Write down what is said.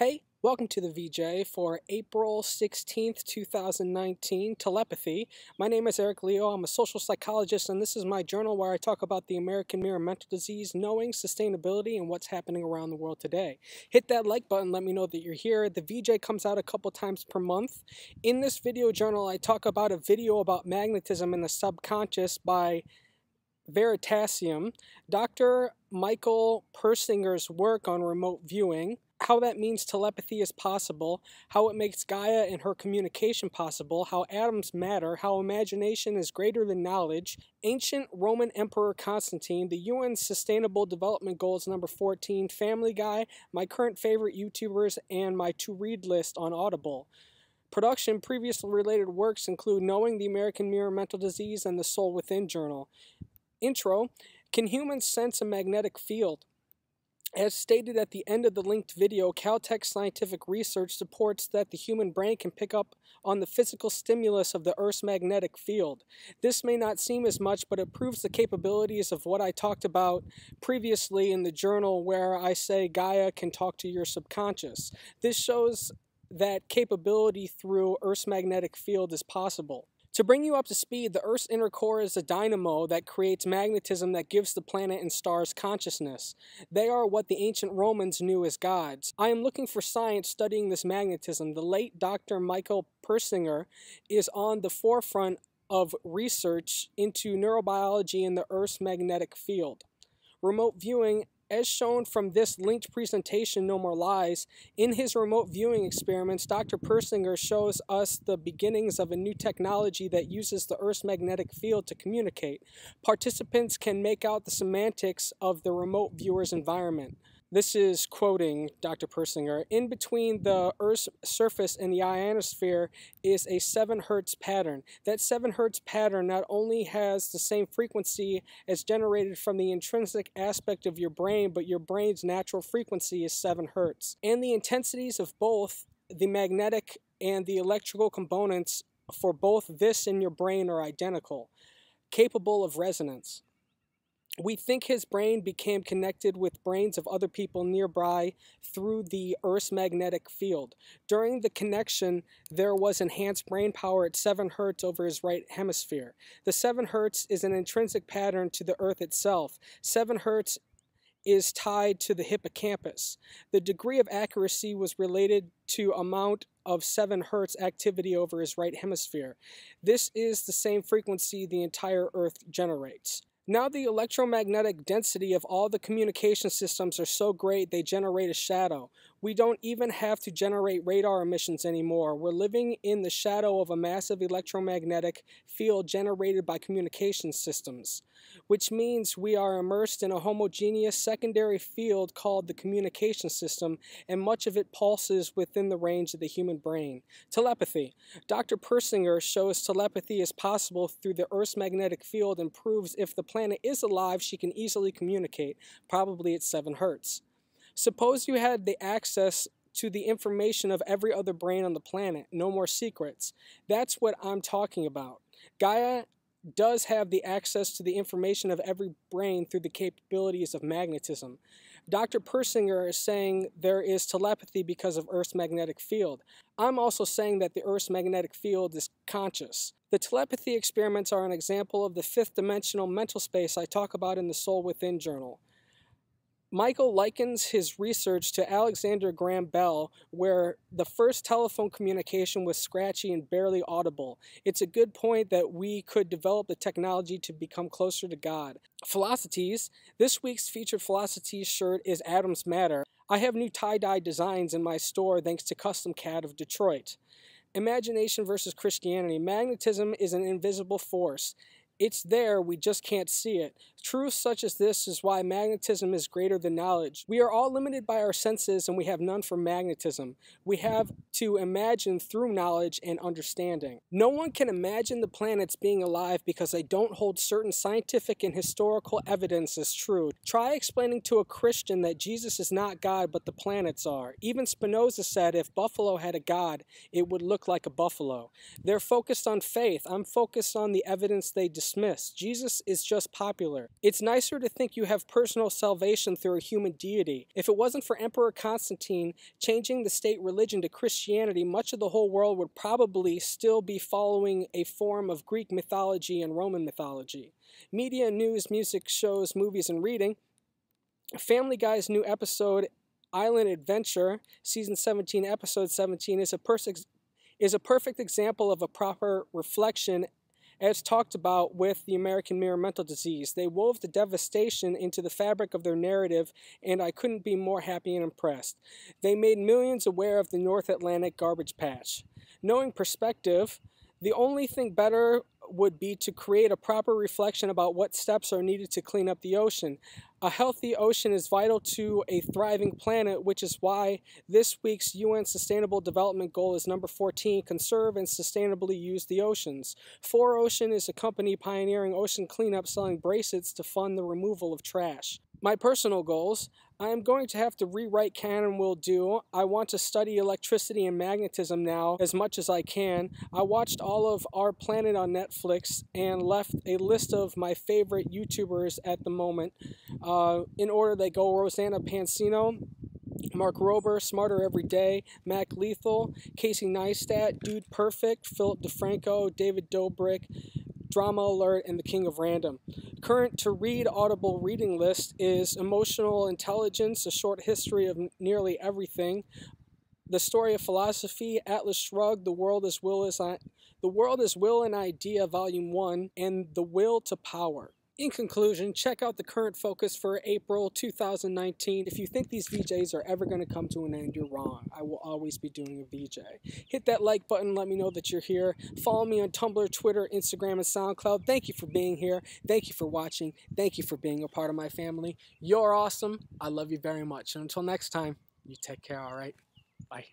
Hey, welcome to the VJ for April 16th, 2019, Telepathy. My name is Eric Leo. I'm a social psychologist, and this is my journal where I talk about the American Mirror mental disease, knowing, sustainability, and what's happening around the world today. Hit that like button, let me know that you're here. The VJ comes out a couple times per month. In this video journal, I talk about a video about magnetism in the subconscious by Veritasium, Dr. Michael Persinger's work on remote viewing, how that means telepathy is possible, how it makes Gaia and her communication possible, how atoms matter, how imagination is greater than knowledge, ancient Roman Emperor Constantine, the UN Sustainable Development Goals number 14, Family Guy, my current favorite YouTubers, and my to-read list on Audible. Production previously related works include Knowing the American Mirror Mental Disease and the Soul Within Journal. Intro, can humans sense a magnetic field? As stated at the end of the linked video, Caltech scientific research supports that the human brain can pick up on the physical stimulus of the Earth's magnetic field. This may not seem as much, but it proves the capabilities of what I talked about previously in the journal where I say Gaia can talk to your subconscious. This shows that capability through Earth's magnetic field is possible. To bring you up to speed, the Earth's inner core is a dynamo that creates magnetism that gives the planet and stars consciousness. They are what the ancient Romans knew as gods. I am looking for science studying this magnetism. The late Dr. Michael Persinger is on the forefront of research into neurobiology in the Earth's magnetic field. Remote viewing, as shown from this linked presentation, No More Lies, in his remote viewing experiments, Dr. Persinger shows us the beginnings of a new technology that uses the Earth's magnetic field to communicate. Participants can make out the semantics of the remote viewer's environment. This is quoting Dr. Persinger. In between the Earth's surface and the ionosphere is a 7 Hz pattern. That 7 Hz pattern not only has the same frequency as generated from the intrinsic aspect of your brain, but your brain's natural frequency is 7 Hz. And the intensities of both the magnetic and the electrical components for both this and your brain are identical, capable of resonance. We think his brain became connected with brains of other people nearby through the Earth's magnetic field. During the connection, there was enhanced brain power at 7 Hz over his right hemisphere. The 7 Hz is an intrinsic pattern to the Earth itself. 7 Hz is tied to the hippocampus. The degree of accuracy was related to amount of 7 Hz activity over his right hemisphere. This is the same frequency the entire Earth generates. Now the electromagnetic density of all the communication systems are so great they generate a shadow. We don't even have to generate radar emissions anymore. We're living in the shadow of a massive electromagnetic field generated by communication systems, which means we are immersed in a homogeneous secondary field called the communication system, and much of it pulses within the range of the human brain. Telepathy. Dr. Persinger shows telepathy is possible through the Earth's magnetic field and proves if the planet is alive, she can easily communicate, probably at 7 Hz. Suppose you had the access to the information of every other brain on the planet. No more secrets. That's what I'm talking about. Gaia does have the access to the information of every brain through the capabilities of magnetism. Dr. Persinger is saying there is telepathy because of Earth's magnetic field. I'm also saying that the Earth's magnetic field is conscious. The telepathy experiments are an example of the 5th dimensional mental space I talk about in the Soul Within journal. Michael likens his research to Alexander Graham Bell, where the first telephone communication was scratchy and barely audible. It's a good point that we could develop the technology to become closer to God. Philosophies. This week's featured Philosophies shirt is Atoms Matter. I have new tie-dye designs in my store thanks to Custom Cat of Detroit. Imagination versus Christianity. Magnetism is an invisible force. It's there, we just can't see it. Truth such as this is why magnetism is greater than knowledge. We are all limited by our senses and we have none for magnetism. We have to imagine through knowledge and understanding. No one can imagine the planets being alive because they don't hold certain scientific and historical evidence as true. Try explaining to a Christian that Jesus is not God but the planets are. Even Spinoza said if buffalo had a god, it would look like a buffalo. They're focused on faith. I'm focused on the evidence they display. dismissed. Jesus is just popular. It's nicer to think you have personal salvation through a human deity. If it wasn't for Emperor Constantine changing the state religion to Christianity, much of the whole world would probably still be following a form of Greek mythology and Roman mythology. Media, news, music, shows, movies, and reading. Family Guy's new episode, Island Adventure, Season 17, Episode 17, is a perfect example of a proper reflection as talked about with the American Mirror mental disease. They wove the devastation into the fabric of their narrative, and I couldn't be more happy and impressed. They made millions aware of the North Atlantic garbage patch. Knowing perspective, the only thing better would be to create a proper reflection about what steps are needed to clean up the ocean. A healthy ocean is vital to a thriving planet, which is why this week's UN Sustainable Development Goal is number 14, conserve and sustainably use the oceans. 4Ocean is a company pioneering ocean cleanup, selling bracelets to fund the removal of trash. My personal goals: I am going to have to rewrite Can and Will Do. I want to study electricity and magnetism now as much as I can. I watched all of Our Planet on Netflix and left a list of my favorite YouTubers at the moment. In order they go: Rosanna Pansino, Mark Rober, Smarter Every Day, Mac Lethal, Casey Neistat, Dude Perfect, Philip DeFranco, David Dobrik, Drama Alert, and the King of Random. Current to read Audible reading list is Emotional Intelligence, A Short History of Nearly Everything, The Story of Philosophy, Atlas Shrugged, The World is Will and Idea, Volume 1, and The Will to Power. In conclusion, check out the current focus for April 2019. If you think these VJs are ever going to come to an end, you're wrong. I will always be doing a VJ. Hit that like button. Let me know that you're here. Follow me on Tumblr, Twitter, Instagram, and SoundCloud. Thank you for being here. Thank you for watching. Thank you for being a part of my family. You're awesome. I love you very much. And until next time, you take care, all right? Bye.